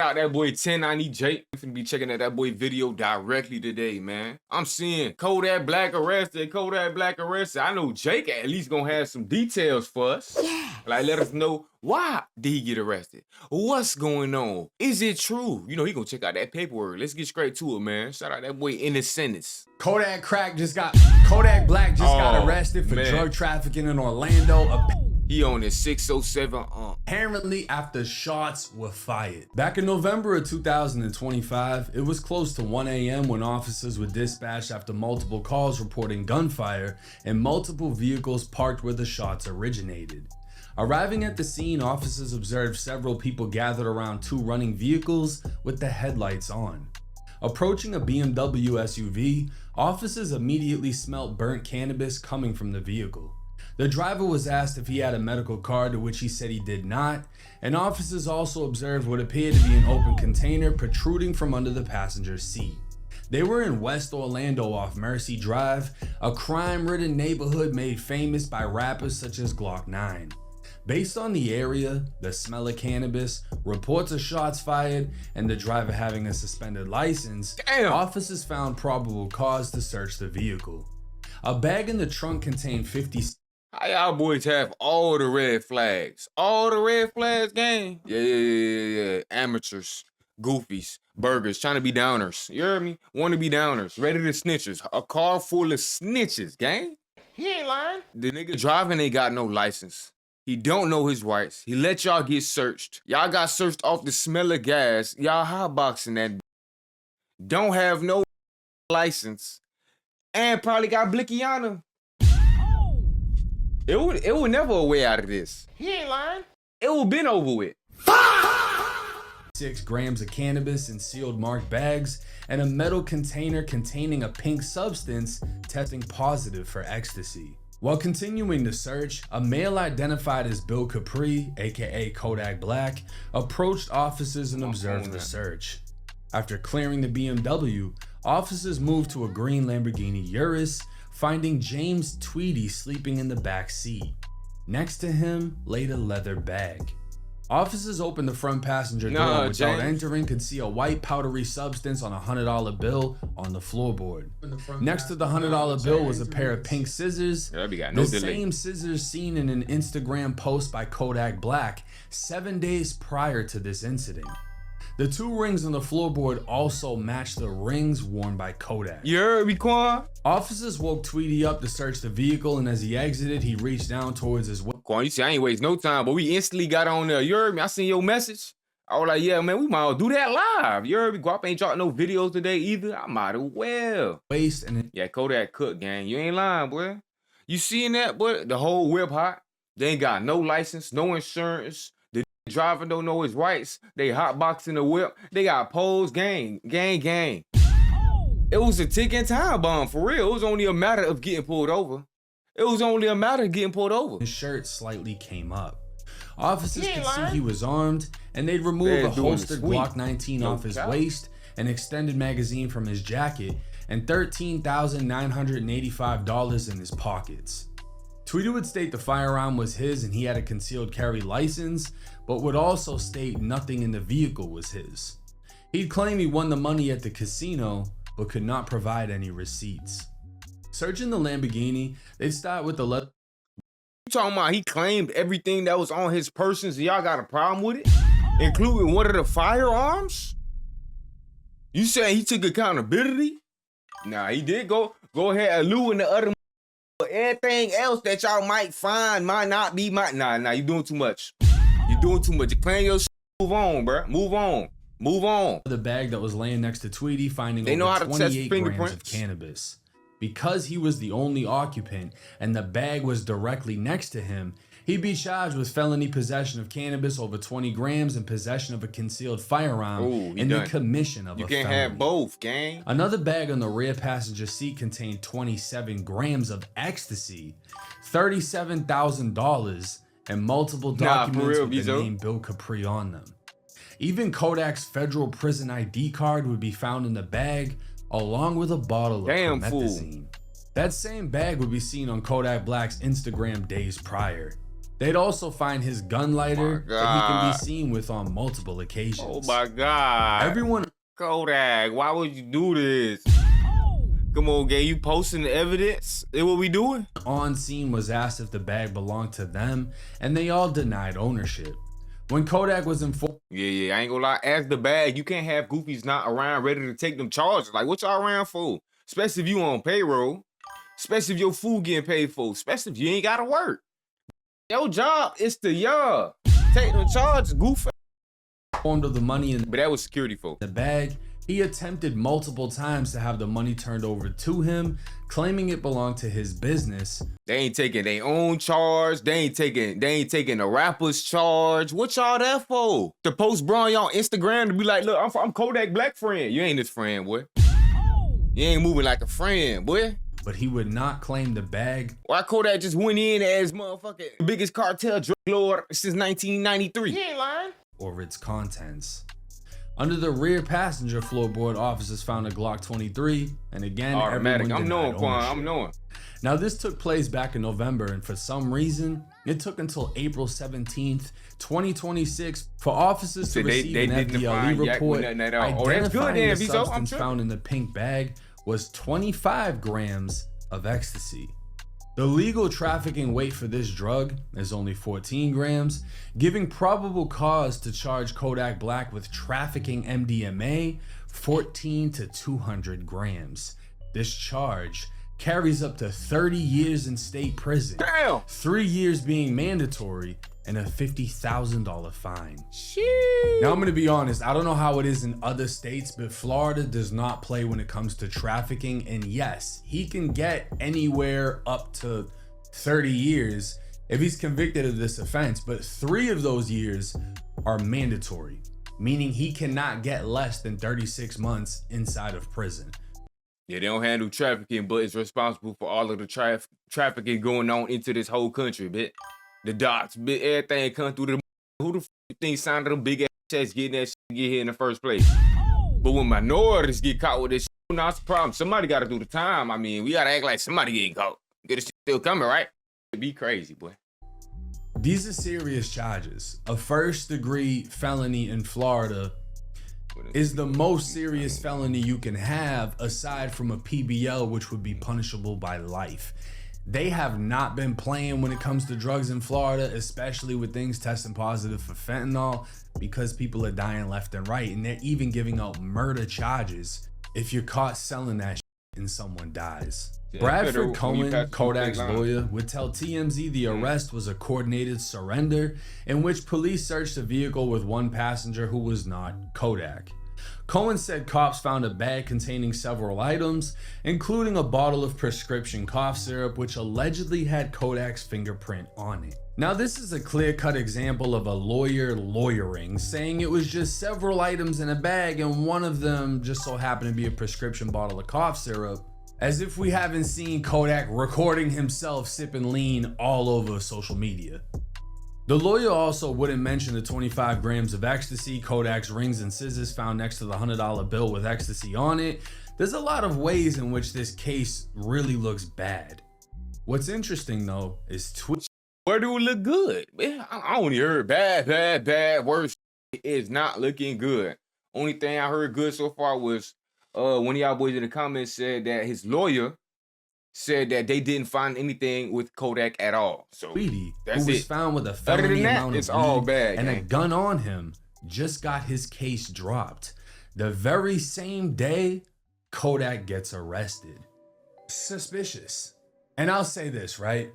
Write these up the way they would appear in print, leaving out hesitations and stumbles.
out that boy 1090 Jake. We finna be checking out that boy video directly today, man. I'm seeing Kodak Black arrested, Kodak Black arrested. I know Jake at least gonna have some details for us. Yeah. Like, let us know, why did he get arrested? What's going on? Is it true? You know, he gonna check out that paperwork. Let's get straight to it, man. Shout out that boy Innocence. Kodak Black just got arrested for drug trafficking in Orlando. He on his 607 apparently after shots were fired. Back in November of 2025, it was close to 1 a.m. when officers were dispatched after multiple calls reporting gunfire and multiple vehicles parked where the shots originated. Arriving at the scene, officers observed several people gathered around two running vehicles with the headlights on. Approaching a BMW SUV, officers immediately smelt burnt cannabis coming from the vehicle. The driver was asked if he had a medical card, to which he said he did not, and officers also observed what appeared to be an open container protruding from under the passenger's seat. They were in West Orlando off Mercy Drive, a crime-ridden neighborhood made famous by rappers such as Glock 9. Based on the area, the smell of cannabis, reports of shots fired, and the driver having a suspended license, officers found probable cause to search the vehicle. A bag in the trunk contained 50. How y'all boys have all the red flags? All the red flags, gang? Yeah. Amateurs, goofies, burgers, trying to be downers. You heard me? Want to be downers, ready to snitchers. A car full of snitches, gang. He ain't lying. The nigga driving ain't got no license. He don't know his rights. He let y'all get searched. Y'all got searched off the smell of gas. Y'all hotboxing that. Don't have no license. And probably got blicky on him. It would never a way out of this. He ain't lying. It would been over with. 6 grams of cannabis in sealed marked bags and a metal container containing a pink substance testing positive for ecstasy. While continuing the search, a male identified as Bill Capri, aka Kodak Black, approached officers and observed the search. After clearing the BMW, officers moved to a green Lamborghini Urus, finding James Tweedy sleeping in the back seat. Next to him laid a leather bag. Officers opened the front passenger door without entering, could see a white powdery substance on a $100 bill on the floorboard. Next to the $100 bill was a pair of pink scissors, the same scissors seen in an Instagram post by Kodak Black 7 days prior to this incident. The 2 rings on the floorboard also matched the rings worn by Kodak. You heard me, Quan? Officers woke Tweedy up to search the vehicle, and as he exited, he reached down towards his Quan, you see, I ain't waste no time, but we instantly got on there. You heard me? I seen your message. I was like, yeah, man, we might as well do that live. You heard me? Guappo ain't dropped no videos today either. I might as well. Waist and yeah, Kodak cook, gang. You ain't lying, boy. You seeing that, boy? The whole whip hot. They ain't got no license, no insurance. The driver don't know his rights. They hotboxing the whip. They got poles, gang. It was a ticking time bomb, for real. It was only a matter of getting pulled over. His shirt slightly came up. Officers could see he was armed, and they'd remove a holstered Glock 19 off his waist, an extended magazine from his jacket, and $13,985 in his pockets. Tweedy would state the firearm was his and he had a concealed carry license, but would also state nothing in the vehicle was his. He'd claim he won the money at the casino, but could not provide any receipts. Searching the Lamborghini, they start with the You talking about he claimed everything that was on his person, so y'all got a problem with it? Including one of the firearms? You saying he took accountability? Nah, he did go ahead and Lou and the other. Everything else that y'all might find might not be nah, you doing too much. You claim your shit. Move on, bro. Move on. The bag that was laying next to Tweedy, finding over 28 grams of cannabis. Because he was the only occupant and the bag was directly next to him, he'd be charged with felony possession of cannabis over 20 grams and possession of a concealed firearm the commission of a felony. You can't have both, gang. Another bag on the rear passenger seat contained 27 grams of ecstasy, $37,000, and multiple documents with the name Bill Capri on them. Even Kodak's federal prison ID card would be found in the bag, along with a bottle of promethazine. That same bag would be seen on Kodak Black's Instagram days prior. They'd also find his gun lighter that he can be seen with on multiple occasions. Oh my God. Everyone Kodak, why would you do this? Come on, gang, you posting the evidence? Is what we doing? on scene was asked if the bag belonged to them, and they all denied ownership. When Kodak was informed, Yeah, I ain't gonna lie. As the bag, you can't have goofies not around ready to take them charges. Like, what y'all around for? Especially if you on payroll. Especially if your food getting paid for. Especially if you ain't gotta work. Your job is to y'all take them charges, goofy. of the money in But that was security folk. the bag, he attempted multiple times to have the money turned over to him, claiming it belonged to his business. They ain't taking their own charge. They ain't taking the rapper's charge. What y'all there for? To post bro on y'all Instagram to be like, look, I'm Kodak Black friend. You ain't his friend, boy. You ain't moving like a friend, boy. But he would not claim the bag. Why Kodak just went in as motherfucking biggest cartel drug lord since 1993? He ain't lying. Or its contents. Under the rear passenger floorboard, officers found a Glock 23, and again, Automatic. everyone I'm knowing, denied Quan. ownership. I'm knowing. Now, this took place back in November, and for some reason, it took until April 17th, 2026, for officers to receive an FDLE report identifying the substance found in the pink bag was 25 grams of ecstasy. The legal trafficking weight for this drug is only 14 grams, giving probable cause to charge Kodak Black with trafficking MDMA 14 to 200 grams. This charge carries up to 30 years in state prison. Damn. 3 years being mandatory and a $50,000 fine. Shit. Now I'm gonna be honest, I don't know how it is in other states, but Florida does not play when it comes to trafficking. And yes, he can get anywhere up to 30 years if he's convicted of this offense, but 3 of those years are mandatory, meaning he cannot get less than 36 months inside of prison. Yeah, they don't handle trafficking, but it's responsible for all of the trafficking going on into this whole country, bitch. The dots, bitch, everything come through the. Who the f you think signed them big ass checks getting that shit to get here in the first place? But when minorities get caught with this shit, not a problem. Somebody got to do the time. I mean, we got to act like somebody getting caught. Get this shit still coming, right? It'd be crazy, boy. These are serious charges. A first-degree felony in Florida is the most serious felony you can have aside from a PBL, which would be punishable by life. They have not been playing when it comes to drugs in Florida, especially with things testing positive for fentanyl, because people are dying left and right, and they're even giving out murder charges if you're caught selling that shit and someone dies. Yeah, Bradford Cohen, Kodak's Kodak's lawyer, would tell TMZ the arrest was a coordinated surrender in which police searched a vehicle with one passenger who was not Kodak. Cohen said cops found a bag containing several items, including a bottle of prescription cough syrup, which allegedly had Kodak's fingerprint on it. Now, this is a clear-cut example of a lawyer lawyering, saying it was just several items in a bag and one of them just so happened to be a prescription bottle of cough syrup, as if we haven't seen Kodak recording himself sipping lean all over social media. The lawyer also wouldn't mention the 25 grams of ecstasy, Kodak's rings and scissors found next to the $100 bill with ecstasy on it. There's a lot of ways in which this case really looks bad. What's interesting though is Where do it look good? Man, I only heard bad, worse. It is not looking good. Only thing I heard good so far was one of y'all boys in the comments said that his lawyer said that they didn't find anything with Kodak at all. So Tweety, that's who was it. found with a Other felony than that, amount it's of all weed bad, and a gang. gun on him, just got his case dropped. The very same day, Kodak gets arrested. Suspicious. And I'll say this, right?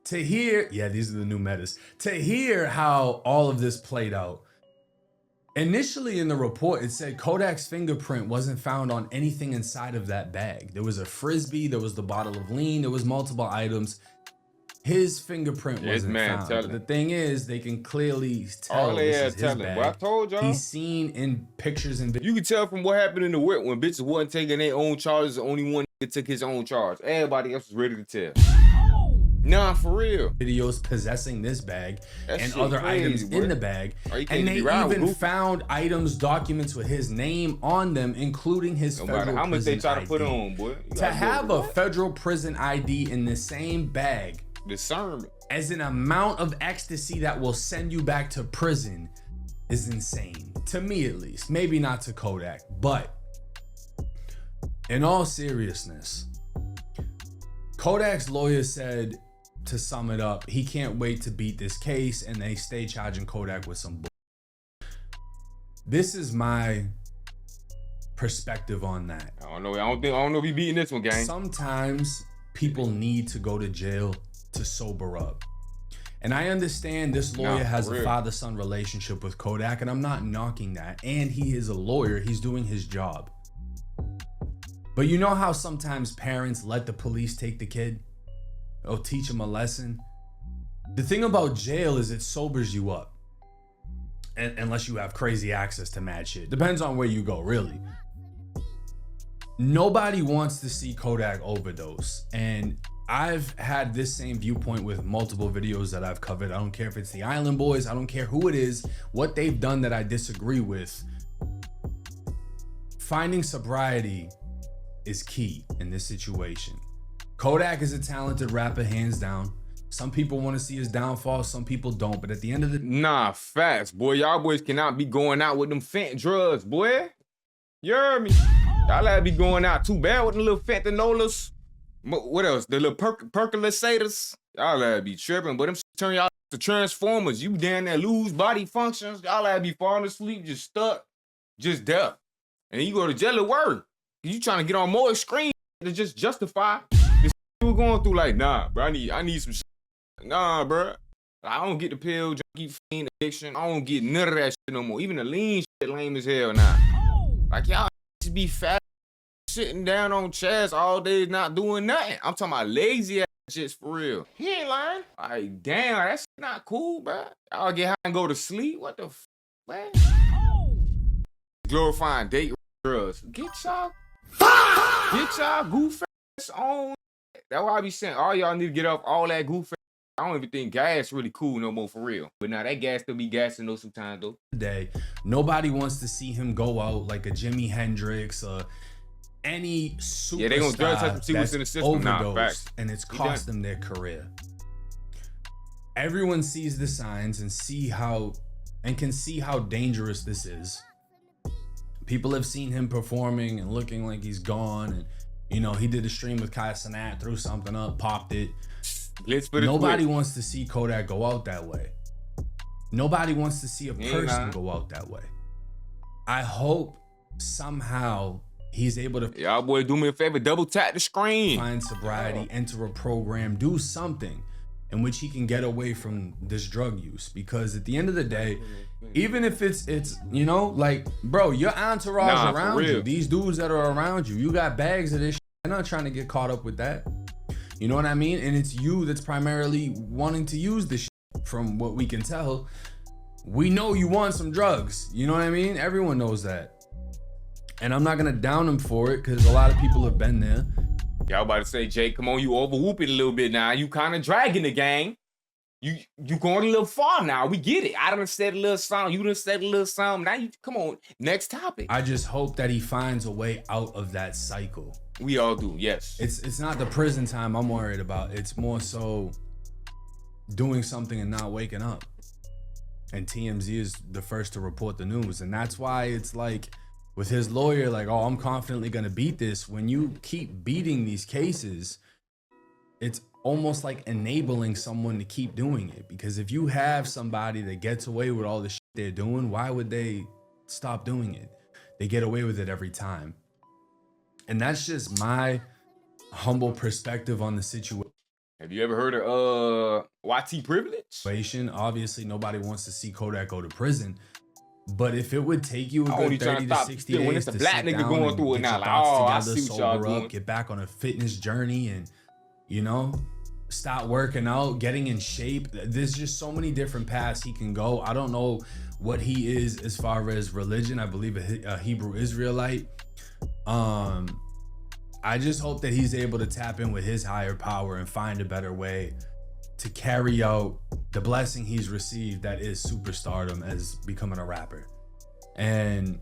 To hear, yeah, these are the new metas. To hear how all of this played out, initially in the report, it said Kodak's fingerprint wasn't found on anything inside of that bag. There was a Frisbee, there was the bottle of lean, there was multiple items. His fingerprint wasn't found. But the thing is, they can clearly tell this is his bag. Well, I told y'all. He's seen in pictures and videos. You can tell from what happened in the whip when bitches wasn't taking their own charges. The only one that took his own charge. Everybody else was ready to tell. Nah, for real. Videos possessing this bag That and shit other crazy, items boy. in the bag. Oh, you can't And they be riding with even Goofy. found items, documents with his name on them, including his No federal matter how much prison they try to put ID. on, boy. You To gotta have do a it. federal prison ID in the same bag Discernment. as an amount of ecstasy that will send you back to prison is insane. To me, at least. Maybe not to Kodak, but in all seriousness, Kodak's lawyer said, to sum it up, he can't wait to beat this case, and they stay charging Kodak with some bull. This is my perspective on that. I don't know. I don't know if he beating this one, gang. Sometimes people need to go to jail to sober up. And I understand this lawyer has a father-son relationship with Kodak, and I'm not knocking that. And he is a lawyer. He's doing his job. But you know how sometimes parents let the police take the kid? Or teach him a lesson? The thing about jail is it sobers you up. Unless you have crazy access to mad shit. Depends on where you go, really. Nobody wants to see Kodak overdose. And I've had this same viewpoint with multiple videos that I've covered. I don't care if it's the Island Boys. I don't care who it is, what they've done that I disagree with. Finding sobriety is key in this situation. Kodak is a talented rapper, hands down. Some people want to see his downfall, some people don't. But at the end of the Nah, facts, boy. Y'all boys cannot be going out with them fent drugs, boy. You heard me? Y'all gotta be going out too bad with the little fentanyls. What else? The little percolators. Y'all gotta be tripping, but them turn y'all to transformers. You down there lose body functions. Y'all gotta be falling asleep, just stuck, just deaf. And then you go to jail at work. You trying to get on more extreme to just justify this you were going through. Like, nah, bro, I need some shit. Nah, bro. I don't get the pill, junkie, fiend, addiction. I don't get none of that shit no more. Even the lean shit lame as hell now. Like, y'all just be fat, sitting down on chairs all day not doing nothing. I'm talking about lazy ass shit for real. He ain't lying. Like, damn, that's not cool, bro. Y'all get high and go to sleep? What the f, man? Glorifying date drugs. Get y'all goof ass on. That's why I be saying all y'all need to get off all that goof ass. I don't even think gas really cool no more for real. But now that gas still be gassing though sometimes though. Today, nobody wants to see him go out like a Jimi Hendrix or any superstar. Yeah, they gonna drug test him, see what's in the system. Nah, facts. And it's cost them their career. Everyone sees the signs and can see how dangerous this is. People have seen him performing and looking like he's gone, and you know, he did a stream with Kai Cenat, threw something up, popped it. Nobody wants to see Kodak go out that way. Nobody wants to see a person go out that way. I hope somehow he's able to y'all boy do me a favor, double tap the screen, find sobriety, enter a program, do something in which he can get away from this drug use. Because at the end of the day, even if it's you know, like, bro, your entourage around you, these dudes that are around you, you got bags of this shit. They're not trying to get caught up with that. You know what I mean? And it's you that's primarily wanting to use this shit. From what we can tell, we know you want some drugs. You know what I mean? Everyone knows that. And I'm not gonna down him for it, because a lot of people have been there. Y'all about to say, Jay, come on, you overwhoop it a little bit now. You kind of dragging the gang. You going a little far now. We get it. I done said a little something. You done said a little something. Now you come on. Next topic. I just hope that he finds a way out of that cycle. We all do, yes. It's not the prison time I'm worried about. It's more so doing something and not waking up. And TMZ is the first to report the news. And that's why it's like, with his lawyer, like, oh, I'm confidently gonna beat this. When you keep beating these cases, it's almost like enabling someone to keep doing it. Because if you have somebody that gets away with all the shit they're doing, why would they stop doing it? They get away with it every time. And that's just my humble perspective on the situation. Have you ever heard of YT privilege? Obviously, nobody wants to see Kodak go to prison. But if it would take you a good 30 to 60 days when it's a to black sit nigga down going and through it get now, your like, thoughts I together, see what y'all sober up, doing. get back on a fitness journey, and, you know, start working out, getting in shape. There's just so many different paths he can go. I don't know what he is as far as religion. I believe a Hebrew Israelite. I just hope that he's able to tap in with his higher power and find a better way to carry out the blessing he's received, that is superstardom, as becoming a rapper. And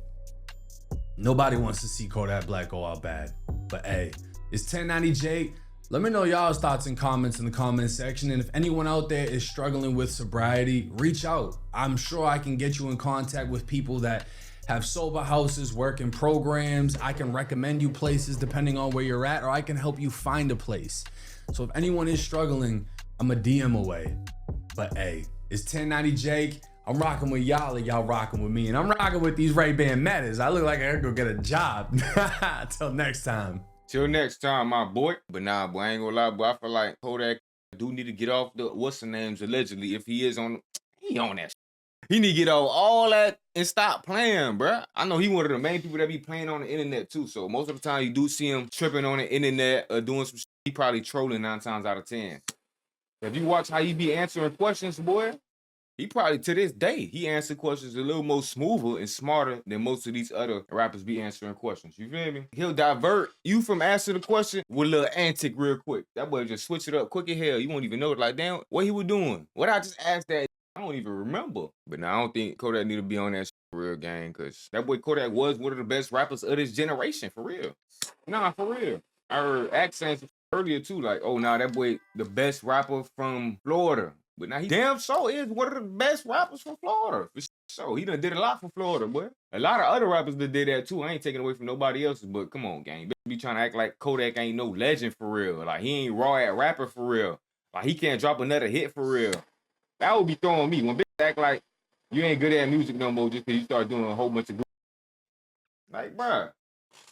nobody wants to see Kodak Black go out bad. But hey, it's 1090 J. Let me know y'all's thoughts and comments in the comment section. And if anyone out there is struggling with sobriety, reach out. I'm sure I can get you in contact with people that have sober houses, work in programs. I can recommend you places depending on where you're at, or I can help you find a place. So if anyone is struggling, I'm a DM away. But hey, it's 1090 Jake. I'm rocking with y'all and y'all rocking with me. And I'm rocking with these Ray-Ban Metas. I look like I gotta go get a job. Till next time. Till next time, my boy. But nah, boy, I ain't gonna lie, boy. I feel like Kodak do need to get off the what's the names allegedly. If he is on, he on that. He need to get off all that and stop playing, bruh. I know he one of the main people that be playing on the internet too. So most of the time you do see him tripping on the internet or doing some shit. He probably trolling 9 times out of 10. If you watch how he be answering questions, boy, he probably to this day, he answered questions a little more smoother and smarter than most of these other rappers be answering questions. You feel me? He'll divert you from answering the question with a little antic real quick. That boy just switch it up quick as hell. You won't even know it. Like, damn, what he was doing? What I just asked that, I don't even remember. But now I don't think Kodak need to be on that real gang, because that boy Kodak was one of the best rappers of this generation, for real. Nah, for real. I heard accents earlier too, like, oh, nah, that boy the best rapper from Florida. But now he damn so is one of the best rappers from Florida. For sure. He done did a lot for Florida, boy. A lot of other rappers that did that too. I ain't taking away from nobody else's, but come on, gang. Be trying to act like Kodak ain't no legend for real. Like, he ain't raw at rapper for real. Like, he can't drop another hit for real. That would be throwing me. When bitch act like you ain't good at music no more just because you start doing a whole bunch of good. Like, bruh,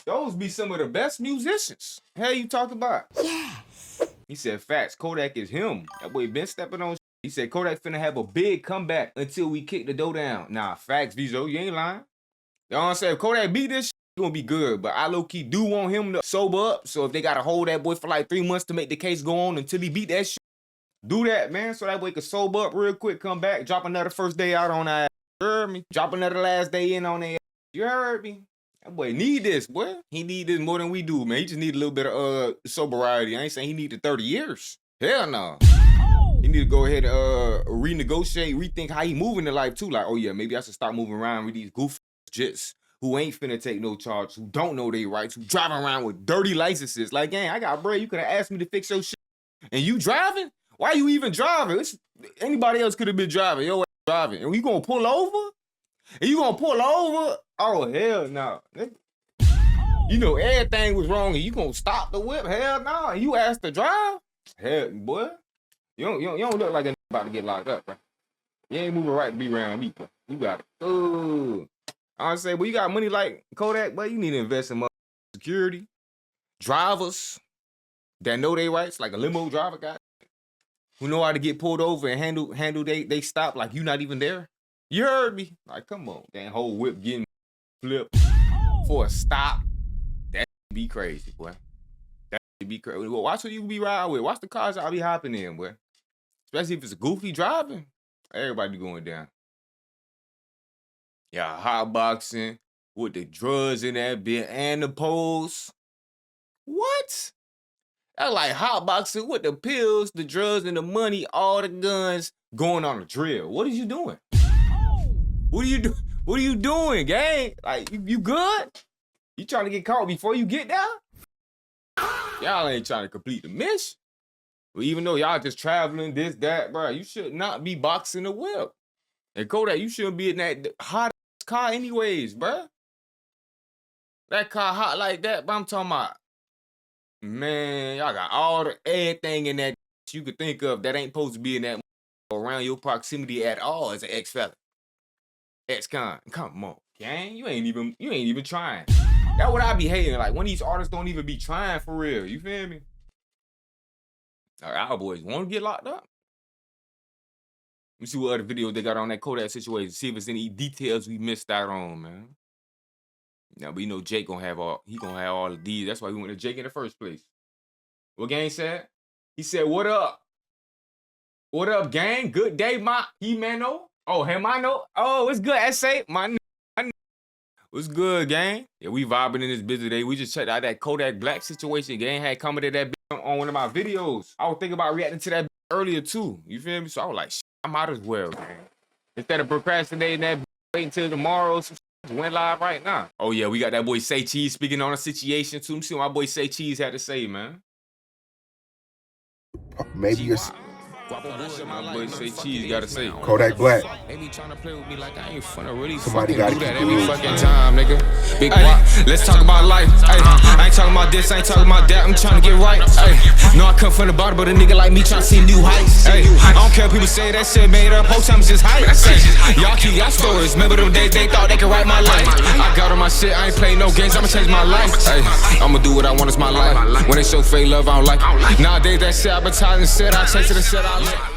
those be some of the best musicians. Hell you talk about? Yes. He said facts. Kodak is him. That boy been stepping on. He said Kodak finna have a big comeback until we kick the door down. Nah, facts, Vizo. You ain't lying. You know what I'm saying? If Kodak beat this shit, he gonna be good. But I low-key do want him to sober up. So if they gotta hold that boy for like 3 months to make the case go on until he beat that shit, do that, man. So that boy can sober up real quick, come back, drop another first day out on that. You heard me? Drop another last day in on that. You heard me? That boy need this, boy. He need this more than we do, man. He just need a little bit of sobriety. I ain't saying he need the 30 years. Hell no. He need to go ahead and renegotiate, rethink how he moving in life too. Like, oh yeah, maybe I should start moving around with these goofy jits who ain't finna take no charge, who don't know their rights, who driving around with dirty licenses. Like, gang, I got bread. You could have asked me to fix your shit. And you driving? Why you even driving? Anybody else could have been driving. Yo, driving. And you gonna pull over? And you gonna pull over? Oh, hell no. You know everything was wrong and you gonna stop the whip? Hell no. And you asked to drive? Hell, boy. You don't look like a about to get locked up, bro. You ain't moving right to be around me, bro. You got it. Ooh. I say, well, you got money like Kodak, but you need to invest in security, drivers that know their rights, like a limo driver guy who know how to get pulled over and handle they stop like you not even there. You heard me? Like, come on, that whole whip getting flipped for a stop. That be crazy, boy. That be crazy. Well, watch who you be riding with. Watch the cars I'll be hopping in, boy. Especially if it's a goofy driving. Everybody going down. Yeah, hot boxing with the drugs in that bit and the poles. What? That's like hot boxing with the pills, the drugs, and the money, all the guns going on a drill. What are you doing? What are you doing? What are you doing, gang? Like, you good? You trying to get caught before you get there? Y'all ain't trying to complete the mission. Well, even though y'all just traveling, this, that, bro, you should not be boxing the whip. And Kodak, you shouldn't be in that hot car anyways, bro. That car hot like that, but I'm talking about, man, y'all got all the everything in that you could think of that ain't supposed to be in that around your proximity at all as an ex-fella. Ex-con. Come on, gang. You ain't even trying. That's what I be hating. Like, when these artists don't even be trying for real. You feel me? Our boys want to get locked up. Let me see what other videos they got on that Kodak situation. See if there's any details we missed out on, man. Now, but you know Jake gonna have all of these. That's why we went to Jake in the first place. What gang said? He said, "What up? What up, gang? Good day, my Himano. Oh, Himano. Oh, it's good. SA, my what's good, gang? Yeah, we vibing in this busy day. We just checked out that Kodak Black situation. Gang had commented that on one of my videos. I was thinking about reacting to that earlier too. You feel me? So I was like, I might as well, gang. Instead of procrastinating that, waiting until tomorrow, some went live right now. Oh yeah, we got that boy Say Cheese speaking on a situation too. Let me see what my boy Say Cheese had to say, man. maybe your My boy say cheese, gotta say. Kodak Black. They be trying to play with me like I ain't finna really Somebody fucking gotta do that keep every it fucking time, nigga. Big Guappo. Let's talk about life. Ay, I ain't talking about this, I ain't talking about that. I'm trying to get right. Ay, no, I come from the bottom, but a nigga like me trying to see new heights. Ay, I don't care if people say that shit made up. Whole time it's just hype. Ay, y'all keep y'all stories. Remember them days they thought they could write my life. I got on my shit, I ain't playing no games. I'ma change my life. Ay, I'ma do what I want, it's my life. When they show fake love, I don't like it. Nowadays that shit advertising shit, I chase it and shit I like.